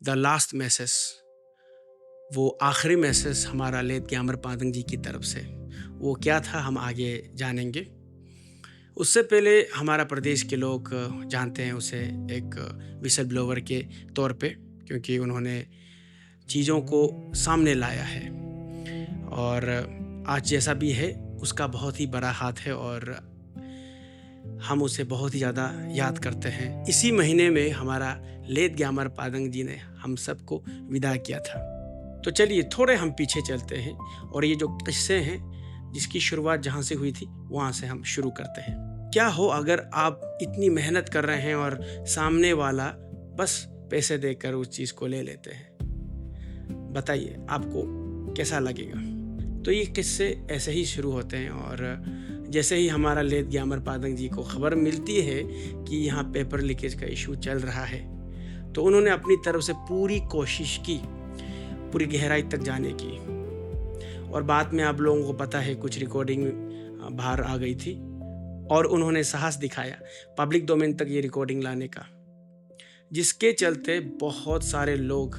The last message, वो आखिरी message हमारा लेत ग्यामर पादंग जी की तरफ से, वो क्या था हम आगे जानेंगे। उससे पहले हमारा प्रदेश के लोग जानते हैं उसे एक विसल ब्लोवर के तौर पे, क्योंकि उन्होंने चीज़ों को सामने लाया है। और आज जैसा भी है उसका बहुत ही बड़ा हाथ है और हम उसे बहुत ही ज़्यादा याद करते हैं। इसी महीने में हमारा लेत ग्यामर पादंग जी ने हम सबको विदा किया था। तो चलिए थोड़े हम पीछे चलते हैं और ये जो किस्से हैं जिसकी शुरुआत जहाँ से हुई थी वहाँ से हम शुरू करते हैं। क्या हो अगर आप इतनी मेहनत कर रहे हैं और सामने वाला बस पैसे देकर उस चीज़ को ले लेते हैं? बताइए आपको कैसा लगेगा? तो ये किस्से ऐसे ही शुरू होते हैं और जैसे ही हमारा लेत ग्यामर पादंग जी को खबर मिलती है कि यहाँ पेपर लीकेज का इशू चल रहा है, तो उन्होंने अपनी तरफ से पूरी कोशिश की, पूरी गहराई तक जाने की। और बाद में आप लोगों को पता है कुछ रिकॉर्डिंग बाहर आ गई थी और उन्होंने साहस दिखाया पब्लिक डोमेन तक ये रिकॉर्डिंग लाने का, जिसके चलते बहुत सारे लोग,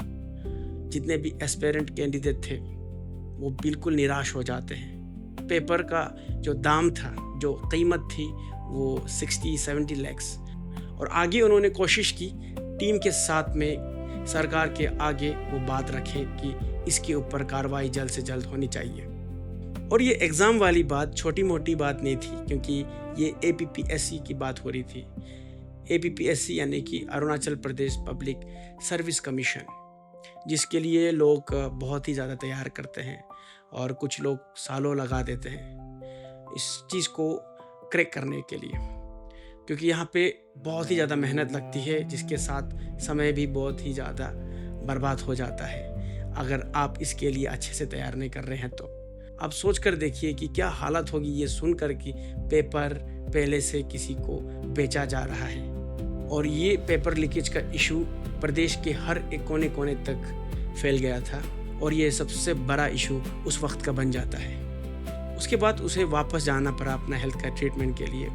जितने भी एस्पेरेंट कैंडिडेट थे, वो बिल्कुल निराश हो जाते हैं। पेपर का जो दाम था, जो कीमत थी, वो 60-70 लैक्स। और आगे उन्होंने कोशिश की टीम के साथ में सरकार के आगे वो बात रखें कि इसके ऊपर कार्रवाई जल्द से जल्द होनी चाहिए। और ये एग्ज़ाम वाली बात छोटी मोटी बात नहीं थी, क्योंकि ये APPSC की बात हो रही थी। APPSC यानी कि Arunachal Pradesh public service commission, जिसके लिए लोग बहुत ही ज़्यादा तैयार करते हैं और कुछ लोग सालों लगा देते हैं इस चीज़ को क्रैक करने के लिए, क्योंकि यहाँ पे बहुत ही ज़्यादा मेहनत लगती है, जिसके साथ समय भी बहुत ही ज़्यादा बर्बाद हो जाता है अगर आप इसके लिए अच्छे से तैयार नहीं कर रहे हैं। तो आप सोच कर देखिए कि क्या हालत होगी ये सुनकर कि पेपर पहले से किसी को बेचा जा रहा है। और ये पेपर लीकेज का इशू प्रदेश के हर एक कोने कोने तक फैल गया था और ये सबसे बड़ा इशू उस वक्त का बन जाता है। उसके बाद उसे वापस जाना पड़ा अपना हेल्थ का ट्रीटमेंट के लिए,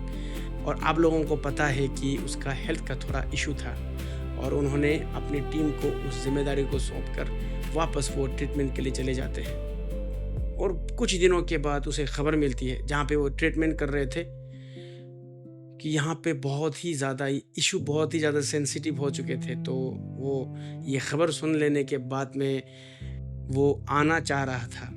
और आप लोगों को पता है कि उसका हेल्थ का थोड़ा इशू था और उन्होंने अपनी टीम को उस जिम्मेदारी को सौंप कर वापस वो ट्रीटमेंट के लिए चले जाते हैं। और कुछ दिनों के बाद उसे खबर मिलती है जहाँ पे वो ट्रीटमेंट कर रहे थे कि यहाँ पे बहुत ही ज़्यादा इशू, बहुत ही ज़्यादा सेंसिटिव हो चुके थे। तो वो ये खबर सुन लेने के बाद में वो आना चाह रहा था।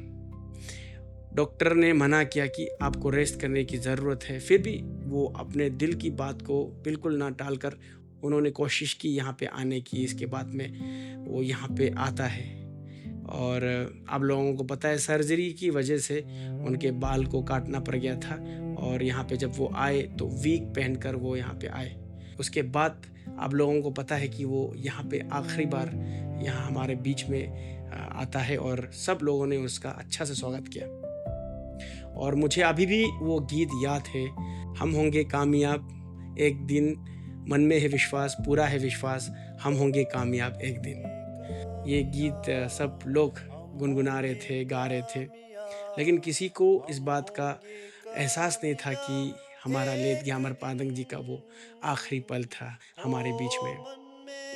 डॉक्टर ने मना किया कि आपको रेस्ट करने की ज़रूरत है, फिर भी वो अपने दिल की बात को बिल्कुल ना टालकर उन्होंने कोशिश की यहाँ पे आने की। इसके बाद में वो यहाँ पे आता है और आप लोगों को पता है सर्जरी की वजह से उनके बाल को काटना पड़ गया था और यहाँ पे जब वो आए तो वीक पहनकर वो यहाँ पे आए। उसके बाद आप लोगों को पता है कि वो यहाँ पे आखिरी बार यहाँ हमारे बीच में आता है और सब लोगों ने उसका अच्छा से स्वागत किया। और मुझे अभी भी वो गीत याद है, हम होंगे कामयाब एक दिन, मन में है विश्वास, पूरा है विश्वास, हम होंगे कामयाब एक दिन। ये गीत सब लोग गुनगुना रहे थे, गा रहे थे, लेकिन किसी को इस बात का एहसास नहीं था कि हमारा लेत ग्यामर पादंग जी का वो आखिरी पल था हमारे बीच में।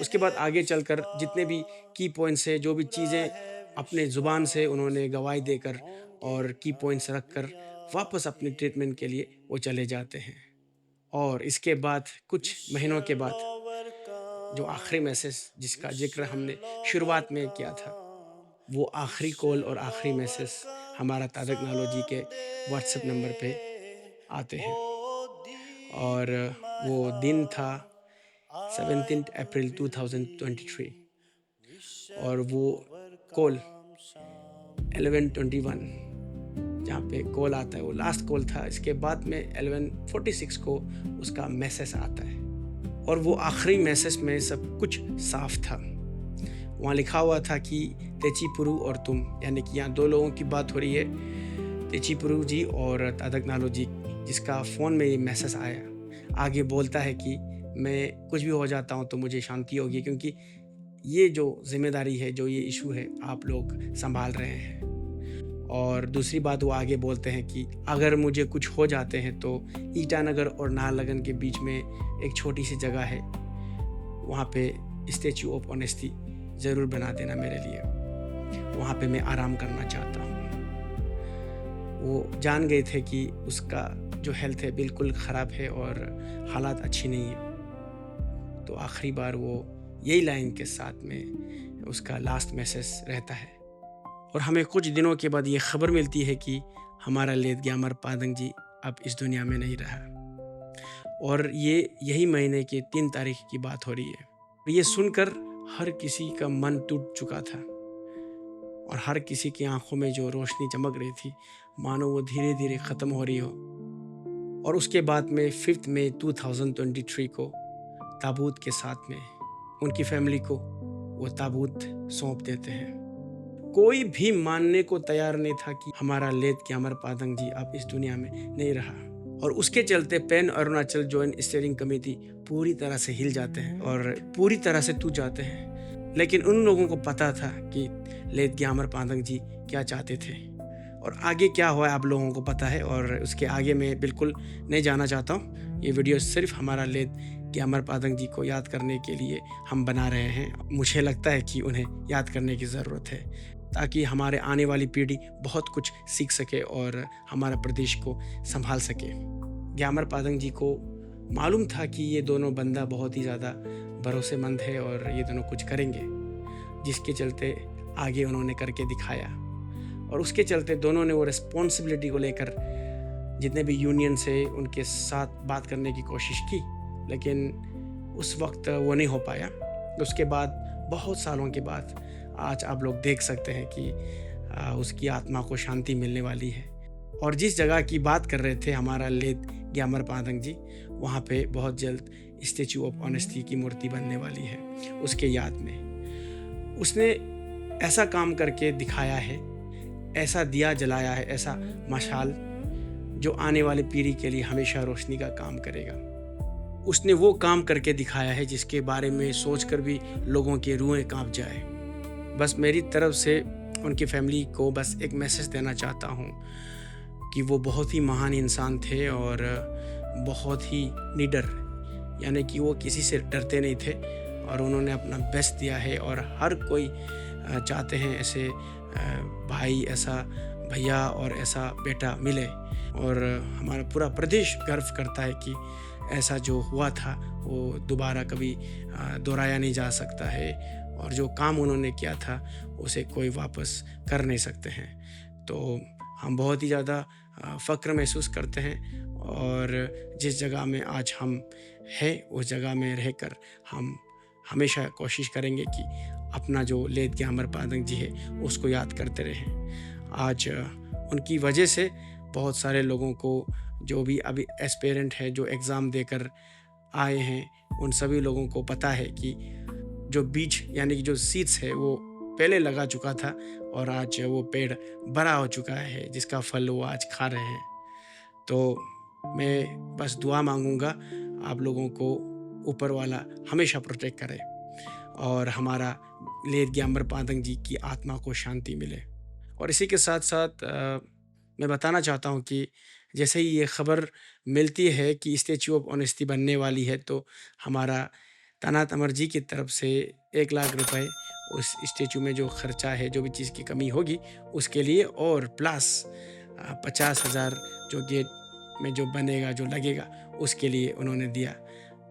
उसके बाद आगे चलकर जितने भी की पॉइंट्स है, जो भी चीज़ें अपने ज़ुबान से उन्होंने गवाही देकर और की पॉइंट्स रख कर वापस अपने ट्रीटमेंट के लिए वो चले जाते हैं। और इसके बाद कुछ महीनों के बाद जो आखिरी मैसेज जिसका जिक्र हमने शुरुआत में किया था, वो आखिरी कॉल और आखिरी मैसेज हमारा तारक नालोजी के व्हाट्सएप नंबर पे आते हैं। और वो दिन था 17 अप्रैल 2023 और वो कॉल 11:21 जहाँ पे कॉल आता है, वो लास्ट कॉल था। इसके बाद में 11:46 को उसका मैसेज आता है और वो आखिरी मैसेज में सब कुछ साफ था। वहाँ लिखा हुआ था कि तेचीपुरु और तुम, यानी कि यहाँ दो लोगों की बात हो रही है, तेचीपुरु जी और तादक नालोजी, जिसका फ़ोन में ये मैसेज आया। आगे बोलता है कि मैं कुछ भी हो जाता हूँ तो मुझे शांति होगी, क्योंकि ये जो जिम्मेदारी है, जो ये इशू है, आप लोग संभाल रहे हैं। और दूसरी बात वो आगे बोलते हैं कि अगर मुझे कुछ हो जाते हैं तो ईटानगर और नाहरलगन के बीच में एक छोटी सी जगह है, वहाँ पे स्टैचू ऑफ ऑनेस्टी ज़रूर बना देना मेरे लिए। वहाँ पे मैं आराम करना चाहता हूँ। वो जान गए थे कि उसका जो हेल्थ है बिल्कुल ख़राब है और हालात अच्छी नहीं है। तो आखिरी बार वो यही लाइन के साथ में उसका लास्ट मैसेज रहता है। और हमें कुछ दिनों के बाद ये खबर मिलती है कि हमारा लेट ग्यामर पादंग जी अब इस दुनिया में नहीं रहा। और यही महीने की 3 तारीख की बात हो रही है। ये सुनकर हर किसी का मन टूट चुका था और हर किसी की आंखों में जो रोशनी चमक रही थी मानो वो धीरे धीरे ख़त्म हो रही हो। और उसके बाद में 5 मई 2023 को ताबूत के साथ में उनकी फैमिली को वो ताबूत सौंप देते हैं। कोई भी मानने को तैयार नहीं था कि हमारा लेट ग्यामर पादंग जी अब इस दुनिया में नहीं रहा। और उसके चलते pan Arunachal joint steering committee पूरी तरह से हिल जाते हैं और पूरी तरह से टूट जाते हैं। लेकिन उन लोगों को पता था कि लेट ग्यामर पादंग जी क्या चाहते थे और आगे क्या हुआ आप लोगों को पता है। और उसके आगे मैं बिल्कुल नहीं जाना चाहता हूँ। ये वीडियो सिर्फ हमारा लेट ग्यामर पादंग जी को याद करने के लिए हम बना रहे हैं। मुझे लगता है कि उन्हें याद करने की ज़रूरत है ताकि हमारे आने वाली पीढ़ी बहुत कुछ सीख सके और हमारा प्रदेश को संभाल सके। ग्यामर पादंग जी को मालूम था कि ये दोनों बंदा बहुत ही ज़्यादा भरोसेमंद है और ये दोनों कुछ करेंगे, जिसके चलते आगे उन्होंने करके दिखाया। और उसके चलते दोनों ने वो रिस्पॉन्सिबिलिटी को लेकर जितने भी यूनियन से उनके साथ बात करने की कोशिश की, लेकिन उस वक्त वो नहीं हो पाया। उसके बाद बहुत सालों के बाद आज आप लोग देख सकते हैं कि उसकी आत्मा को शांति मिलने वाली है। और जिस जगह की बात कर रहे थे हमारा लेट ग्यामर पादंग जी, वहाँ पे बहुत जल्द स्टैचू ऑफ ऑनेस्टी की मूर्ति बनने वाली है उसके याद में। उसने ऐसा काम करके दिखाया है, ऐसा दिया जलाया है, ऐसा मशाल जो आने वाली पीढ़ी के लिए हमेशा रोशनी का काम करेगा। उसने वो काम करके दिखाया है जिसके बारे में सोचकर भी लोगों के रूहें कांप जाए। बस मेरी तरफ से उनकी फैमिली को बस एक मैसेज देना चाहता हूँ कि वो बहुत ही महान इंसान थे और बहुत ही निडर, यानी कि वो किसी से डरते नहीं थे और उन्होंने अपना बेस्ट दिया है। और हर कोई चाहते हैं ऐसे भाई, ऐसा भैया और ऐसा बेटा मिले। और हमारा पूरा प्रदेश गर्व करता है कि ऐसा जो हुआ था वो दोबारा कभी दोहराया नहीं जा सकता है और जो काम उन्होंने किया था उसे कोई वापस कर नहीं सकते हैं। तो हम बहुत ही ज़्यादा फ़क्र महसूस करते हैं और जिस जगह में आज हम हैं उस जगह में रहकर हम हमेशा कोशिश करेंगे कि अपना जो लेट ग्यामर पादंग जी है उसको याद करते रहें। आज उनकी वजह से बहुत सारे लोगों को जो भी अभी एस्पिरेंट है, जो एग्ज़ाम देकर आए हैं, उन सभी लोगों को पता है कि जो बीज यानी कि जो सीड्स है वो पहले लगा चुका था और आज वो पेड़ बड़ा हो चुका है जिसका फल वो आज खा रहे हैं। तो मैं बस दुआ मांगूंगा आप लोगों को ऊपर वाला हमेशा प्रोटेक्ट करे और हमारा लेट ग्यामर पादंग जी की आत्मा को शांति मिले। और इसी के साथ साथ मैं बताना चाहता हूँ कि जैसे ही ये ख़बर मिलती है कि स्टैचू ऑफ ऑनेस्टी बनने वाली है तो हमारा तनात अमर जी की तरफ से 1 लाख रुपए उस स्टैचू में जो खर्चा है, जो भी चीज़ की कमी होगी उसके लिए, और प्लस 50,000 जो गेट में जो बनेगा, जो लगेगा, उसके लिए उन्होंने दिया।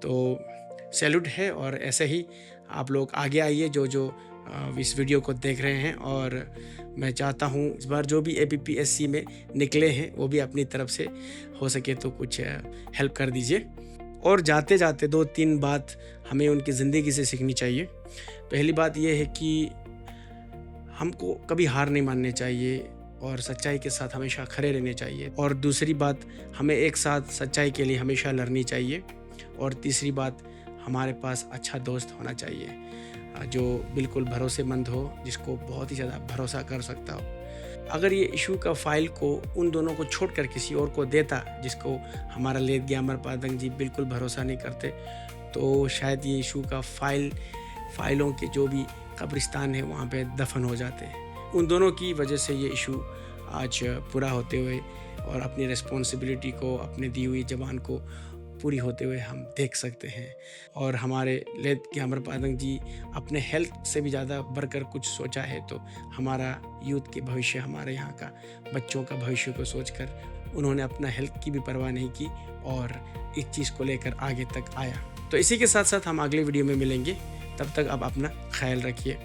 तो सैल्यूट है। और ऐसे ही आप लोग आगे आइए जो इस वीडियो को देख रहे हैं। और मैं चाहता हूँ इस बार जो भी APPSC में निकले हैं वो भी अपनी तरफ से हो सके तो कुछ हेल्प कर दीजिए। और जाते जाते 2-3 बात हमें उनकी ज़िंदगी से सीखनी चाहिए। पहली बात यह है कि हमको कभी हार नहीं माननी चाहिए और सच्चाई के साथ हमेशा खड़े रहने चाहिए। और दूसरी बात, हमें एक साथ सच्चाई के लिए हमेशा लड़नी चाहिए। और तीसरी बात, हमारे पास अच्छा दोस्त होना चाहिए जो बिल्कुल भरोसेमंद हो, जिसको बहुत ही ज़्यादा भरोसा कर सकता हो। अगर ये इशू का फ़ाइल को उन दोनों को छोड़कर किसी और को देता जिसको हमारा लेट ग्यामर पादंग जी बिल्कुल भरोसा नहीं करते, तो शायद ये इशू का फाइलों के जो भी कब्रिस्तान है वहाँ पे दफन हो जाते हैं। उन दोनों की वजह से ये इशू आज पूरा होते हुए और अपनी रिस्पॉन्सिबिलिटी को, अपने दी हुई ज़बान को पूरी होते हुए हम देख सकते हैं। और हमारे लेत ग्यामर पादंग जी अपने हेल्थ से भी ज़्यादा बढ़कर कुछ सोचा है, तो हमारा यूथ के भविष्य, हमारे यहाँ का बच्चों का भविष्य को सोचकर उन्होंने अपना हेल्थ की भी परवाह नहीं की और इस चीज़ को लेकर आगे तक आया। तो इसी के साथ साथ हम अगले वीडियो में मिलेंगे, तब तक आप अपना ख्याल रखिए।